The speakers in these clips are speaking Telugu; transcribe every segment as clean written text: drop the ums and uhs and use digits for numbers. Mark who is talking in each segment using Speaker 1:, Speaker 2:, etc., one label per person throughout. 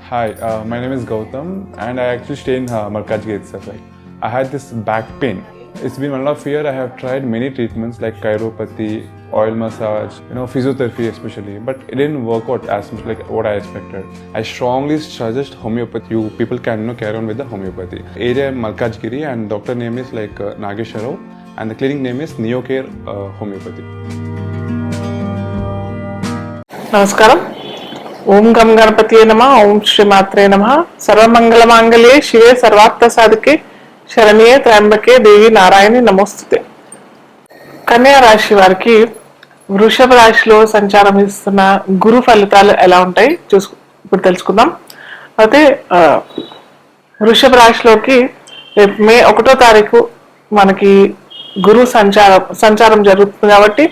Speaker 1: Hi, my name is Gautam, and I actually stay in Malkajgiri itself. Like, I had this back pain. It's been 1.5 years. I have tried many treatments like chiropathy, oil massage, physiotherapy especially, but it didn't work out as much like what I expected. I strongly suggest homeopathy. You people can carry on with the homeopathy. Area Malkajgiri, and doctor name is like Nageshwarao, and the clinic name is Neocare Homeopathy.
Speaker 2: నమస్కారం. ఓం గం గణపతి నమ. ఓం శ్రీ మాత్రే నమ. సర్వమంగళ మాంగళ్యే శివే సర్వార్థ సాధికే శరణ్యే త్రయంబకే దేవి నారాయణి నమోస్తుతే. కన్యా రాశి వారికి వృషభ రాశిలో సంచారం ఇస్తున్న గురు ఫలితాలు ఎలా ఉంటాయి ఇప్పుడు తెలుసుకుందాం. అయితే వృషభ రాశిలోకి మే 1వ తారీఖు మనకి గురు సంచారం జరుగుతుంది కాబట్టి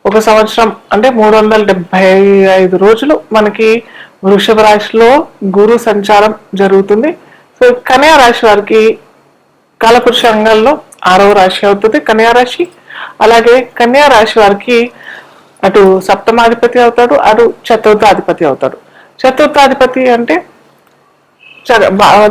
Speaker 2: ఒక సంవత్సరం అంటే 375 రోజులు మనకి వృషభ రాశిలో గురు సంచారం జరుగుతుంది. సో కన్యా రాశి వారికి కాలపురుష అంగాల్లో 6వ రాశి అవుతుంది కన్యా రాశి. అలాగే కన్యా రాశి వారికి అటు సప్తమాధిపతి అవుతాడు, అటు చతుర్థాధిపతి అవుతాడు. చతుర్థాధిపతి అంటే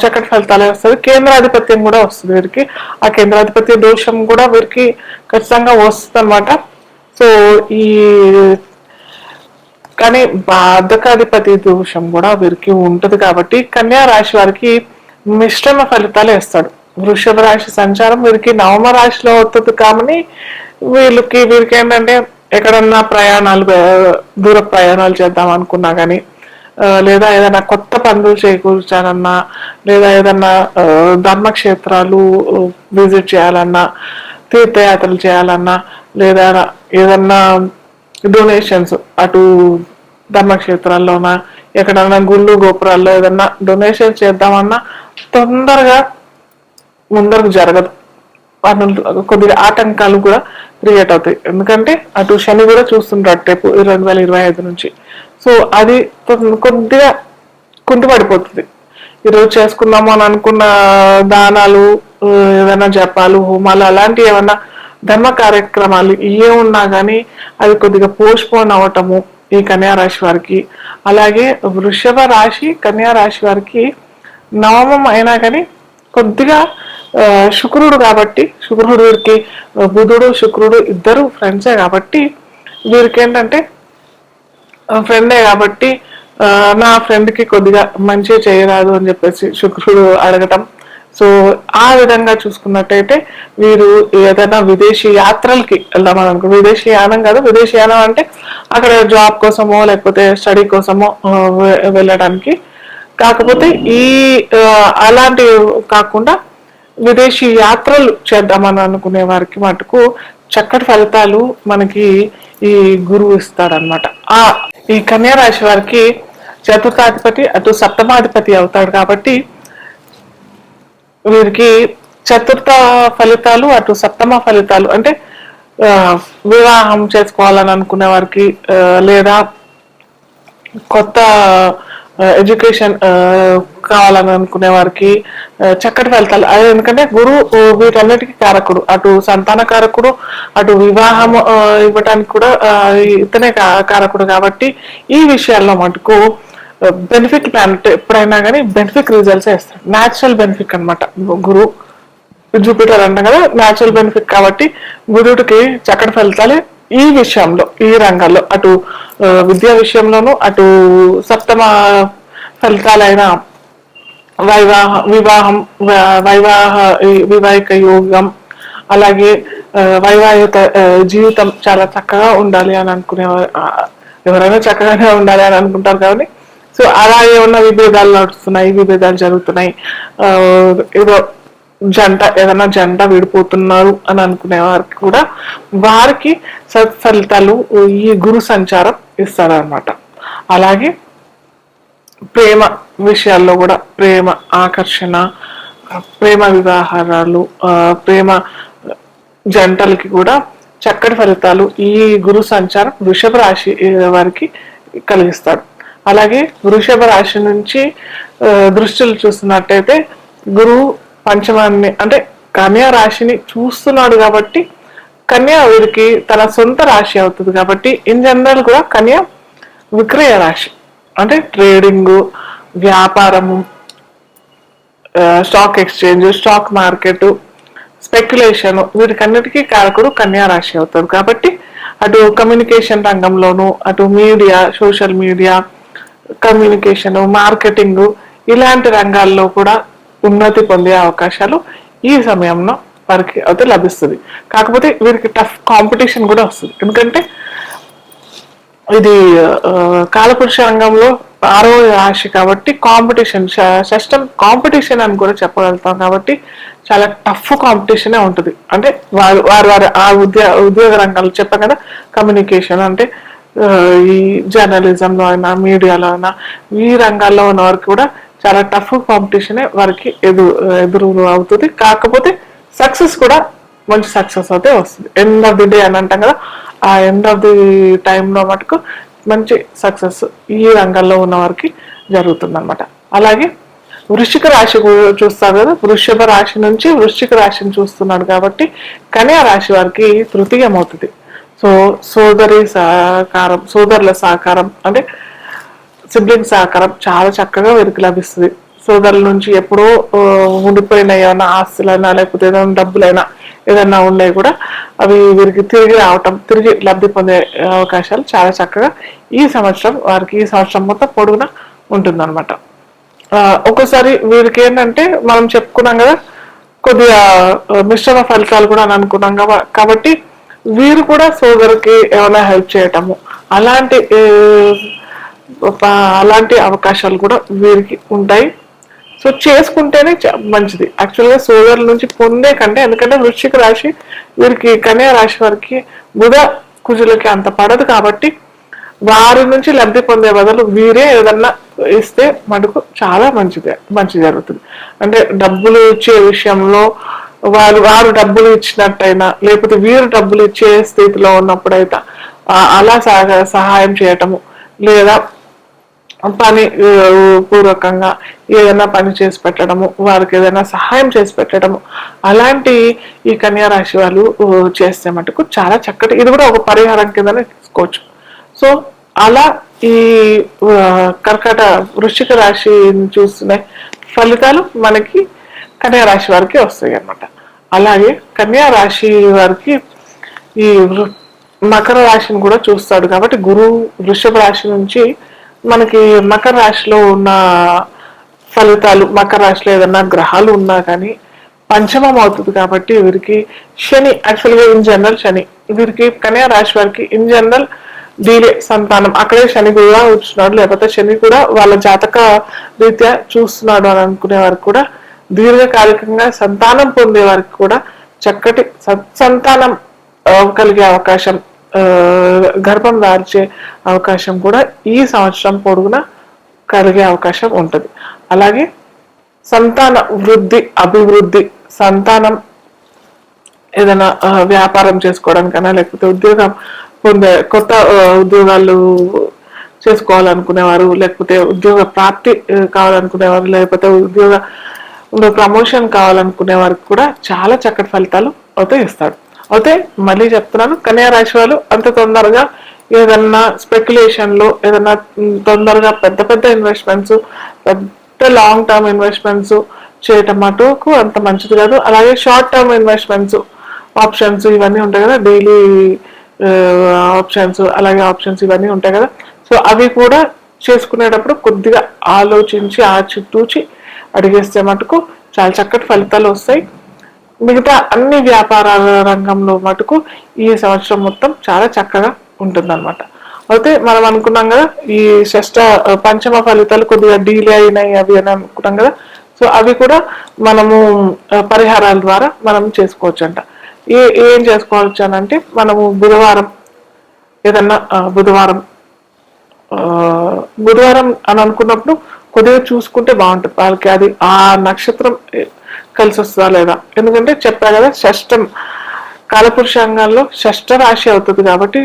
Speaker 2: చక్కటి ఫలితాలే వస్తుంది. కేంద్రాధిపత్యం కూడా వస్తుంది వీరికి. ఆ కేంద్రాధిపత్య దోషం కూడా వీరికి ఖచ్చితంగా వస్తుంది అనమాట. సో కానీ బాధకాధిపతి దోషం కూడా వీరికి ఉంటది కాబట్టి కన్యా రాశి వారికి మిశ్రమ ఫలితాలు ఇస్తాడు. వృషభ రాశి సంచారం వీరికి నవమ రాశిలో అవుతుంది కాబట్టి వీరికి ఏంటంటే ఎక్కడన్నా దూర ప్రయాణాలు చేద్దాం అనుకున్నా కానీ, లేదా ఏదైనా కొత్త పనులు చేకూర్చాలన్నా, లేదా ఏదన్నా ధర్మక్షేత్రాలు విజిట్ చేయాలన్నా, తీర్థయాత్రలు చేయాలన్నా, లేదా ఏదన్నా డొనేషన్స్ అటు ధర్మక్షేత్రాల్లోనా ఎక్కడన్నా గుళ్ళు గోపురాల్లో ఏదన్నా డొనేషన్స్ చేద్దామన్నా తొందరగా ముందరకు జరగదు. కొద్దిగా ఆటంకాలు కూడా క్రియేట్ అవుతాయి. ఎందుకంటే అటు శని కూడా చూస్తుంటాడు రేపు 2025 నుంచి. సో అది కొద్దిగా కుంటుపడిపోతుంది. ఈరోజు చేసుకుందాము అని అనుకున్న దానాలు, ఏదైనా జపాలు, హోమాలు అలాంటివి ఏమన్నా ధర్మ కార్యక్రమాలు ఏ ఉన్నా కానీ అది కొద్దిగా పోస్ట్పోన్ అవటము ఈ కన్యా రాశి వారికి. అలాగే వృషభ రాశి కన్యా రాశి వారికి నవమం అయినా కానీ కొద్దిగా శుక్రుడు కాబట్టి, శుక్రుడు వీరికి బుధుడు శుక్రుడు ఇద్దరు ఫ్రెండ్సే కాబట్టి వీరికి ఏంటంటే ఫ్రెండే కాబట్టి నా ఫ్రెండ్కి కొద్దిగా మంచిగా చేయరాదు అని చెప్పేసి శుక్రుడు అడగటం. సో ఆ విధంగా చూసుకున్నట్టయితే వీరు ఏదైనా విదేశీ యాత్రలకి వెళ్దాం అనుకో, విదేశీ యానం కాదు, విదేశీ యానం అంటే అక్కడ జాబ్ కోసమో లేకపోతే స్టడీ కోసమో వెళ్ళడానికి. కాకపోతే అలాంటి కాకుండా విదేశీ యాత్రలు చేద్దామని అనుకునే వారికి మటుకు చక్కటి ఫలితాలు మనకి ఈ గురువు ఇస్తాడనమాట. ఈ కన్యా రాశి వారికి చతుర్థాధిపతి అటు సప్తమాధిపతి అవుతాడు కాబట్టి వీరికి చతుర్థ ఫలితాలు అటు సప్తమ ఫలితాలు అంటే వివాహం చేసుకోవాలని అనుకునే వారికి, లేదా కొత్త ఎడ్యుకేషన్ కావాలని అనుకునే వారికి చక్కటి ఫలితాలు. అదే ఎందుకంటే గురువు వీటన్నిటికీ కారకుడు, అటు సంతాన కారకుడు, అటు వివాహం ఇవ్వటానికి కూడా ఇతనే కారకుడు కాబట్టి ఈ విషయాల్లో మటుకు బెనిఫిట్ ప్లానెట్ ఎప్పుడైనా కానీ బెనిఫిట్ రిజల్ట్స్ ఇస్తాడు. న్యాచురల్ బెనిఫిట్ అనమాట. గురు జూపిటర్ అంటాం కదా, న్యాచురల్ బెనిఫిట్ కాబట్టి గురుడికి చక్కటి ఫలితాలే ఈ విషయంలో, ఈ రంగాల్లో, అటు విద్యా విషయంలోనూ, అటు సప్తమ ఫలితాలైన వైవాహిక యోగం, అలాగే వైవాహిక జీవితం చాలా చక్కగా ఉండాలి అని అనుకునేవారు. ఎవరైనా చక్కగానే ఉండాలి అని అనుకుంటారు కాబట్టి సో అలా ఏమన్నా విభేదాలు నడుస్తున్నాయి, విభేదాలు జరుగుతున్నాయి, ఏదైనా జంట విడిపోతున్నారు అని అనుకునే వారికి కూడా వారికి సత్ఫలితాలు ఈ గురు సంచారం ఇస్తారనమాట. అలాగే ప్రేమ విషయాల్లో కూడా ప్రేమ ఆకర్షణ, ప్రేమ వివాహాలు, ప్రేమ జంటలకి కూడా చక్కటి ఫలితాలు ఈ గురు సంచారం వృషభ రాశి వారికి కలిగిస్తాడు. అలాగే వృషభ రాశి నుంచి దృష్టిలు చూస్తున్నట్టయితే గురువు పంచమాన్ని అంటే కన్యా రాశిని చూస్తున్నాడు కాబట్టి కన్యా వీరికి తన సొంత రాశి అవుతుంది కాబట్టి ఇన్ జనరల్ కూడా కన్యా విక్రయ రాశి అంటే ట్రేడింగ్, వ్యాపారము, stock exchange, stock market, speculation, వీటికన్నిటికీ కారకుడు కన్యా రాశి అవుతాడు. కాబట్టి అటు కమ్యూనికేషన్ రంగంలోను, అటు media, social media, communication, marketing ఇలాంటి రంగాల్లో కూడా ఉన్నతి పొందే అవకాశాలు ఈ సమయంలో వారికి అయితే లభిస్తుంది. కాకపోతే వీరికి టఫ్ కాంపిటీషన్ కూడా వస్తుంది. ఎందుకంటే ఇది కాలపురుష రంగంలో 6వ రాశి కాబట్టి కాంపిటీషన్, షష్టం కాంపిటీషన్ అని కూడా చెప్పగలుగుతాం. కాబట్టి చాలా టఫ్ కాంపిటీషనే ఉంటుంది. అంటే వారి ఆ ఉద్యోగ రంగాలు చెప్పాం కదా, కమ్యూనికేషన్ అంటే ఈ జర్నలిజంలో అయినా, మీడియాలో అయినా, ఈ రంగాల్లో ఉన్న వారికి కూడా చాలా టఫ్ కాంపిటీషనే వారికి ఎదురు అవుతుంది. కాకపోతే సక్సెస్ కూడా మంచి సక్సెస్ అయితే వస్తుంది. ఎండ్ ఆఫ్ ది డే అని అంటాం కదా, ఆ ఎండ్ ఆఫ్ ది టైంలో మటుకు మంచి సక్సెస్ ఈ రంగంలో ఉన్న వారికి జరుగుతుంది అనమాట. అలాగే వృశ్చిక రాశి చూస్తారు కదా, వృషభ రాశి నుంచి వృశ్చిక రాశిని చూస్తున్నాడు కాబట్టి కన్యా రాశి వారికి తృతీయం అవుతుంది. సో సోదరుల సహకారం అంటే సిబ్లింగ్ సహకారం చాలా చక్కగా వీరికి లభిస్తుంది. సోదరుల నుంచి ఎప్పుడో ఉండిపోయిన ఏమైనా ఆస్తులైనా, లేకపోతే ఏదైనా డబ్బులైనా, ఏదైనా ఉన్నాయి కూడా అవి వీరికి తిరిగి రావటం, తిరిగి లబ్ధి పొందే అవకాశాలు చాలా చక్కగా ఈ సంవత్సరం మొత్తం పొడుగునా ఉంటుందన్నమాట. ఒక్కోసారి వీరికి ఏంటంటే మనం చెప్పుకున్నాం కదా, కొద్దిగా మిశ్రమ ఫలితాలు కూడా అని అనుకున్నాం కాబట్టి వీరు కూడా సోదరుకి ఏమైనా హెల్ప్ చేయటము అలాంటి అవకాశాలు కూడా వీరికి ఉంటాయి. సో చేసుకుంటేనే మంచిది. యాక్చువల్గా సోదరుల నుంచి పొందే కంటే, ఎందుకంటే వృశ్చిక రాశి వీరికి కన్యా రాశి వారికి బుధ కుజులకి అంత పడదు కాబట్టి వారి నుంచి లబ్ధి పొందే బదులు వీరే ఏదన్నా ఇస్తే మటుకు చాలా మంచి జరుగుతుంది. అంటే డబ్బులు ఇచ్చే విషయంలో వారు డబ్బులు ఇచ్చినట్టయినా, లేకపోతే వీరు డబ్బులు ఇచ్చే స్థితిలో ఉన్నప్పుడైతే అలా సహాయం చేయటము, లేదా పని పూర్వకంగా ఏదైనా పని చేసి పెట్టడము, వారికి ఏదైనా సహాయం చేసి పెట్టడము, అలాంటి ఈ కన్యా రాశి వాళ్ళు చేస్తే మటుకు చాలా చక్కటి, ఇది కూడా ఒక పరిహారం కిందనే తీసుకోవచ్చు. సో అలా ఈ వృశ్చిక రాశిని చూస్తున్న ఫలితాలు మనకి కన్యా రాశి వారికి వస్తాయి అన్నమాట. అలాగే కన్యా రాశి వారికి ఈ మకర రాశిని కూడా చూస్తాడు కాబట్టి గురువు వృషభ రాశి నుంచి మనకి మకర రాశిలో ఉన్న ఫలితాలు, మకర రాశిలో ఏదన్నా గ్రహాలు ఉన్నా కానీ పంచమం అవుతుంది కాబట్టి వీరికి శని, యాక్చువల్గా ఇన్ జనరల్ శని వీరికి కన్యా రాశి వారికి ఇన్ జనరల్ డీలే సంతానం, అక్కడే శని కూడా చూస్తున్నాడు, లేకపోతే శని కూడా వాళ్ళ జాతక రీత్యా చూస్తున్నాడు అని అనుకునే వారికి కూడా దీర్ఘకాలికంగా సంతానం పొందే వారికి కూడా చక్కటి సత్సంతానం కలిగే అవకాశం, గర్భం దాల్చే అవకాశం కూడా ఈ సంవత్సరం పొడుగునా కలిగే అవకాశం ఉంటుంది. అలాగే సంతాన వృద్ధి, అభివృద్ధి, సంతానం ఏదైనా వ్యాపారం చేసుకోవడానికైనా, లేకపోతే ఉద్యోగం కొత్త ఉద్యోగాలు చేసుకోవాలనుకునేవారు, లేకపోతే ఉద్యోగ ప్రాప్తి కావాలనుకునేవారు, లేకపోతే ప్రమోషన్ కావాలనుకునే వారికి కూడా చాలా చక్కటి ఫలితాలు అయితే ఇస్తాడు. అయితే మళ్ళీ చెప్తున్నాను, కన్యా రాశి వాళ్ళు అంత తొందరగా ఏదన్నా స్పెక్యులేషన్లో ఏదన్నా తొందరగా పెద్ద ఇన్వెస్ట్మెంట్స్, పెద్ద లాంగ్ టర్మ్ ఇన్వెస్ట్మెంట్స్ చేయటం మటుకు అంత మంచిది కాదు. అలాగే షార్ట్ టర్మ్ ఇన్వెస్ట్మెంట్స్, ఆప్షన్స్ ఇవన్నీ ఉంటాయి కదా, డైలీ ఆప్షన్స్, అలాగే ఆప్షన్స్ ఇవన్నీ ఉంటాయి కదా. సో అవి కూడా చేసుకునేటప్పుడు కొద్దిగా ఆలోచించి ఆచితూచి అడిగేస్తే మటుకు చాలా చక్కటి ఫలితాలు వస్తాయి. మిగతా అన్ని వ్యాపారాల రంగంలో మటుకు ఈ సంవత్సరం మొత్తం చాలా చక్కగా ఉంటుందన్నమాట. అయితే మనం అనుకున్నాం కదా, ఈ పంచమ ఫలితాలు కొద్దిగా డీలే అయినాయి అవి అని అనుకున్నాం కదా. సో అవి కూడా మనము పరిహారాల ద్వారా మనం చేసుకోవచ్చు అంట. ఏం చేసుకోవచ్చు అని అంటే, మనము బుధవారం అని అనుకున్నప్పుడు కొద్దిగా చూసుకుంటే బాగుంటుంది వాళ్ళకి, అది ఆ నక్షత్రం కలిసి వస్తుందా లేదా. ఎందుకంటే చెప్పా కదా, షష్టం కాలపురుషాంగాల్లో షష్ఠ రాశి అవుతుంది కాబట్టి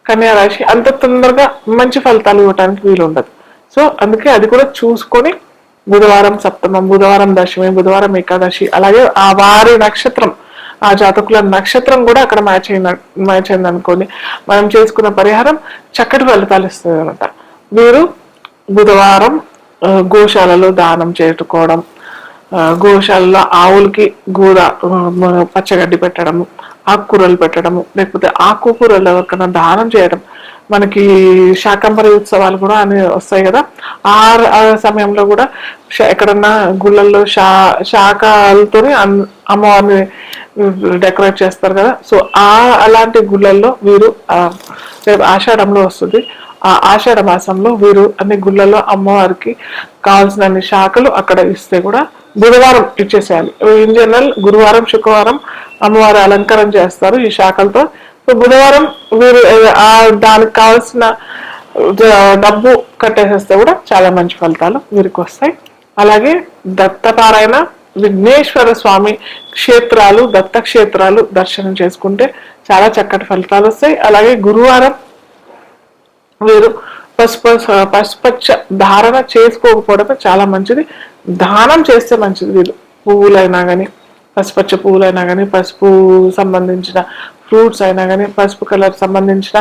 Speaker 2: కన్యా రాశి అంత తొందరగా మంచి ఫలితాలు ఇవ్వడానికి వీలు ఉండదు. సో అందుకే అది కూడా చూసుకొని బుధవారం సప్తమం, బుధవారం దశమి, బుధవారం ఏకాదశి, అలాగే ఆ వారి నక్షత్రం, ఆ జాతకుల నక్షత్రం కూడా అక్కడ మ్యాచ్ అయింది అనుకోండి, మనం చేసుకున్న పరిహారం చక్కటి ఫలితాలు ఇస్తుంది అనమాట. మీరు బుధవారం గోశాలలో దానం చేసుకోవడం, గోశాలలో ఆవులకి పచ్చగడ్డి పెట్టడము, ఆకుకూరలు పెట్టడము, లేకపోతే ఆకుకూరలు ఎవరికైనా దానం చేయడం. మనకి శాకంబరి ఉత్సవాలు కూడా అని వస్తాయి కదా, ఆ సమయంలో కూడా ఎక్కడన్నా గుళ్ళల్లో శాఖలతో అమ్మవారిని డెకరేట్ చేస్తారు కదా. సో అలాంటి గుళ్ళల్లో వీరు ఆషాఢంలో వస్తుంది, ఆ ఆషాఢ మాసంలో వీరు అన్ని గుళ్ళల్లో అమ్మవారికి కావాల్సిన అన్ని శాఖలు అక్కడ ఇస్తే కూడా బుధవారం ఇచ్చేసేయాలి. ఇన్ జనరల్ గురువారం శుక్రవారం అమ్మవారి అలంకారం చేస్తారు ఈ శాఖలతో. సో బుధవారం వీరు దానికి కావాల్సిన డబ్బు కట్టేసేస్తే కూడా చాలా మంచి ఫలితాలు వీరికి వస్తాయి. అలాగే దత్తపారాయణ, విఘ్నేశ్వర స్వామి క్షేత్రాలు, దత్త క్షేత్రాలు దర్శనం చేసుకుంటే చాలా చక్కటి ఫలితాలు వస్తాయి. అలాగే గురువారం వీరు పసుపచ్చ ధారణ చేసుకోకపోవడమే చాలా మంచిది, దానం చేస్తే మంచిది. వీరు పువ్వులైనా కానీ, పసుపచ్చ పువ్వులైనా కానీ, పసుపు సంబంధించిన ఫ్రూట్స్ అయినా కానీ, పసుపు కలర్ సంబంధించిన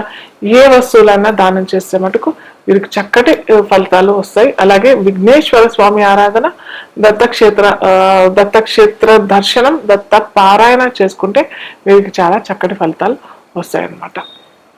Speaker 2: ఏ వస్తువులైనా దానం చేస్తే మటుకు వీరికి చక్కటి ఫలితాలు వస్తాయి. అలాగే విఘ్నేశ్వర స్వామి ఆరాధన, దత్తక్షేత్ర దర్శనం, దత్త పారాయణ చేసుకుంటే వీరికి చాలా చక్కటి ఫలితాలు వస్తాయి అన్నమాట.